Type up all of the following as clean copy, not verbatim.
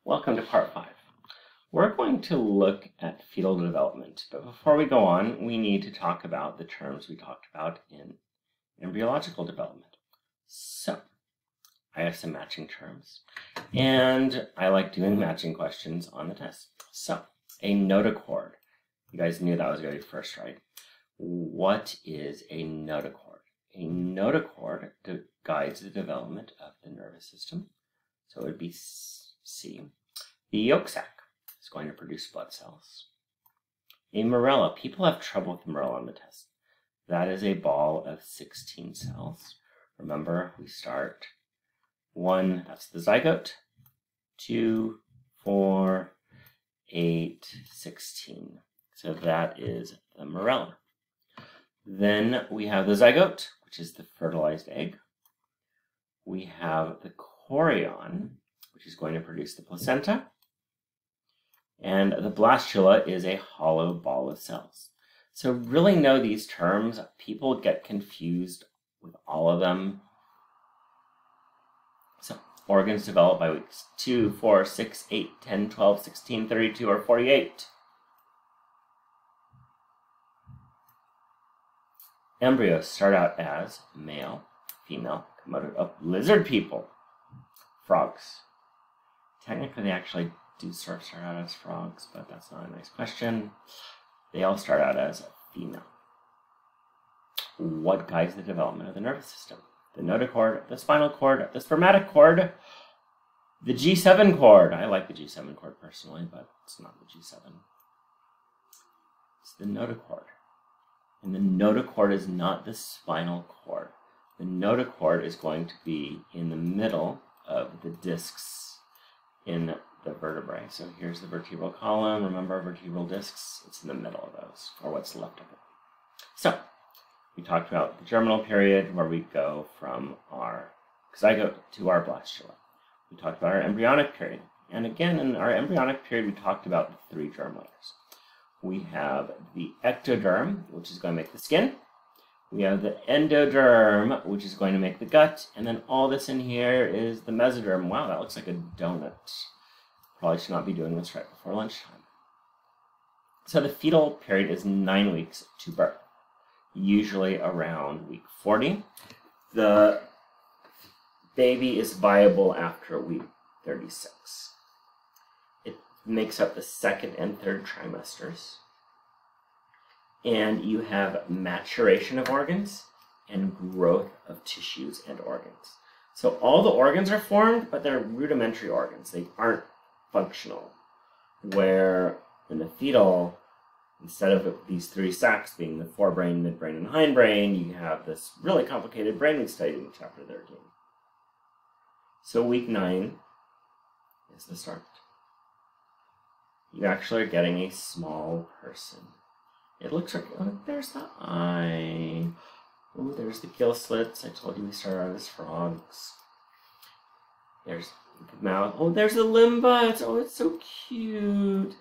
Welcome to part 5. We're going to look at fetal development, but before we go on, we need to talk about the terms we talked about in embryological development. So, I have some matching terms, and I like doing matching questions on the test. So, a notochord. You guys knew that was going to be first, right? What is a notochord? A notochord guides the development of the nervous system. So it would be C. The yolk sac is going to produce blood cells. A morella. People have trouble with morella on the test. That is a ball of 16 cells. Remember, we start 1, that's the zygote, 2, 4, 8, 16. So that is the morella. Then we have the zygote, which is the fertilized egg. We have the chorion, which is going to produce the placenta. And the blastula is a hollow ball of cells. So really know these terms. People get confused with all of them. So organs develop by weeks 2, 4, 6, 8, 10, 12, 16, 32, or 48. Embryos start out as male, female, come out of lizard people, frogs. Technically, they actually do start out as frogs, but that's not a nice question. They all start out as female. What guides the development of the nervous system? The notochord, the spinal cord, the spermatic cord, the G7 cord. I like the G7 cord personally, but it's not the G7. It's the notochord. And the notochord is not the spinal cord. The notochord is going to be in the middle of the discs in the vertebrae. So here's the vertebral column. Remember vertebral discs? It's in the middle of those, or what's left of it. So we talked about the germinal period, where we go from our zygote to our blastula. We talked about our embryonic period. And again, in our embryonic period, we talked about the 3 germ layers. We have the ectoderm, which is going to make the skin. We have the endoderm, which is going to make the gut. And then all this in here is the mesoderm. Wow, that looks like a donut. Probably should not be doing this right before lunchtime. So the fetal period is 9 weeks to birth, usually around week 40. The baby is viable after week 36. It makes up the 2nd and 3rd trimesters. And you have maturation of organs and growth of tissues and organs. So all the organs are formed, but they're rudimentary organs. They aren't functional. Where in the fetal, instead of these 3 sacs being the forebrain, midbrain, and hindbrain, you have this really complicated brain we studied in chapter 13. So week 9 is the start. You actually are getting a small person. It looks like, oh, there's the eye. Oh, there's the gill slits. I told you we started out as frogs. There's the mouth. Oh, there's the limb buds. Oh, it's so cute.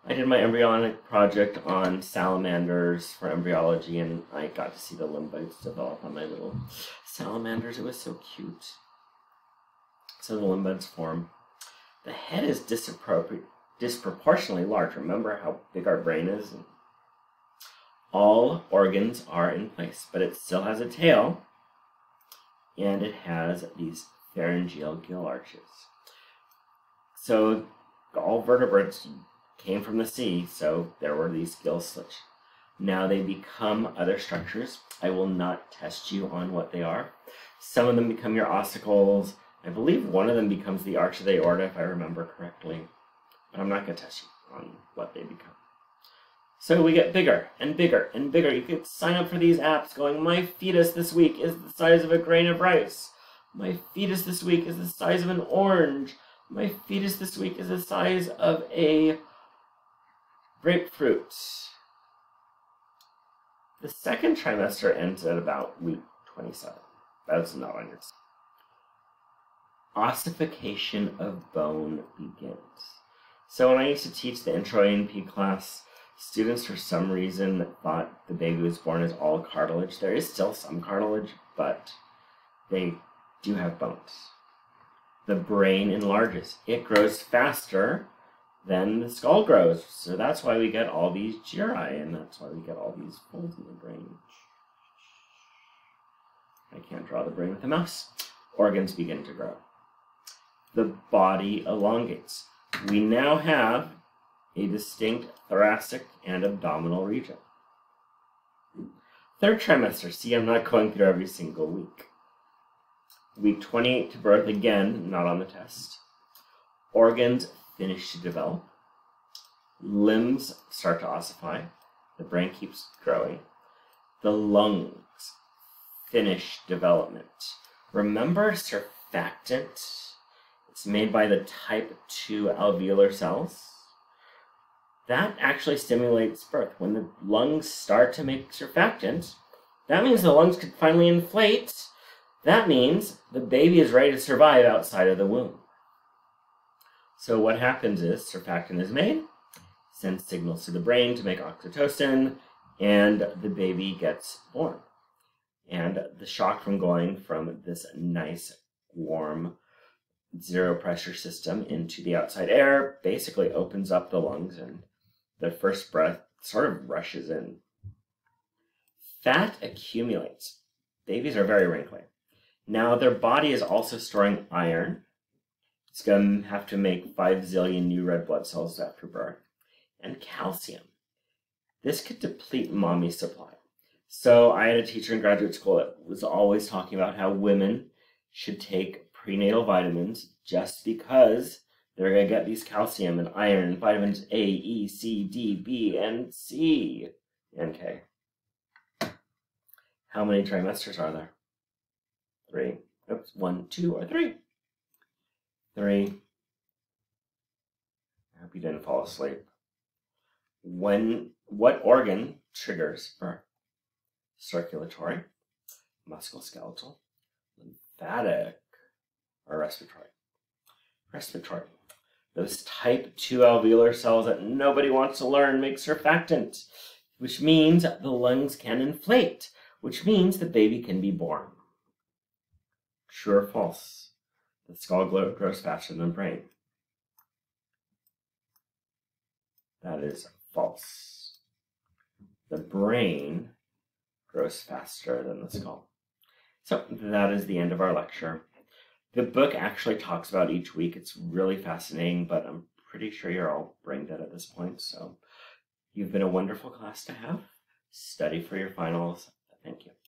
I did my embryonic project on salamanders for embryology, and I got to see the limb buds develop on my little salamanders. It was so cute. So the limb buds form. The head is disproportionately large. Remember how big our brain is? All organs are in place, but it still has a tail, and it has these pharyngeal gill arches. So all vertebrates came from the sea, so there were these gill slits. Now they become other structures. I will not test you on what they are. Some of them become your ossicles. I believe one of them becomes the arch of the aorta, if I remember correctly. But I'm not going to test you on what they become. So we get bigger and bigger and bigger. You could sign up for these apps going, my fetus this week is the size of a grain of rice. My fetus this week is the size of an orange. My fetus this week is the size of a grapefruit. The 2nd trimester ends at about week 27. That's not on your. Ossification of bone begins. So when I used to teach the intro A&P class, students for some reason thought the baby was born as all cartilage. There is still some cartilage, but they do have bones. the brain enlarges. It grows faster than the skull grows. So that's why we get all these gyri, and that's why we get all these folds in the brain. I can't draw the brain with a mouse. Organs begin to grow. The body elongates. We now have a distinct thoracic and abdominal region. Third trimester. See, I'm not going through every single week. Week 28 to birth, again, not on the test. Organs finish to develop. Limbs start to ossify. The brain keeps growing. The lungs finish development. Remember surfactant? It's made by the type 2 alveolar cells. That actually stimulates birth. When the lungs start to make surfactant, that means the lungs can finally inflate. That means the baby is ready to survive outside of the womb. So what happens is surfactant is made, sends signals to the brain to make oxytocin, and the baby gets born. And the shock from going from this nice, warm, zero pressure system into the outside air basically opens up the lungs, and the first breath sort of rushes in. Fat accumulates. Babies are very wrinkly. Now their body is also storing iron. It's going to have to make 5 zillion new red blood cells after birth. And calcium. This could deplete mommy's supply. So I had a teacher in graduate school that was always talking about how women should take prenatal vitamins just because they're going to get these calcium and iron and vitamins A, E, C, D, B, and C, and K. How many trimesters are there? 3. Oops, 1, 2, or 3. 3. I hope you didn't fall asleep. What organ triggers birth? Circulatory, musculoskeletal, lymphatic, or respiratory? Respiratory. Those type 2 alveolar cells that nobody wants to learn make surfactant, which means the lungs can inflate, which means the baby can be born. True or false? The skull grows faster than the brain. That is false. The brain grows faster than the skull. So that is the end of our lecture. The book actually talks about each week. It's really fascinating, but I'm pretty sure you're all brain dead at this point. So you've been a wonderful class to have. Study for your finals. Thank you.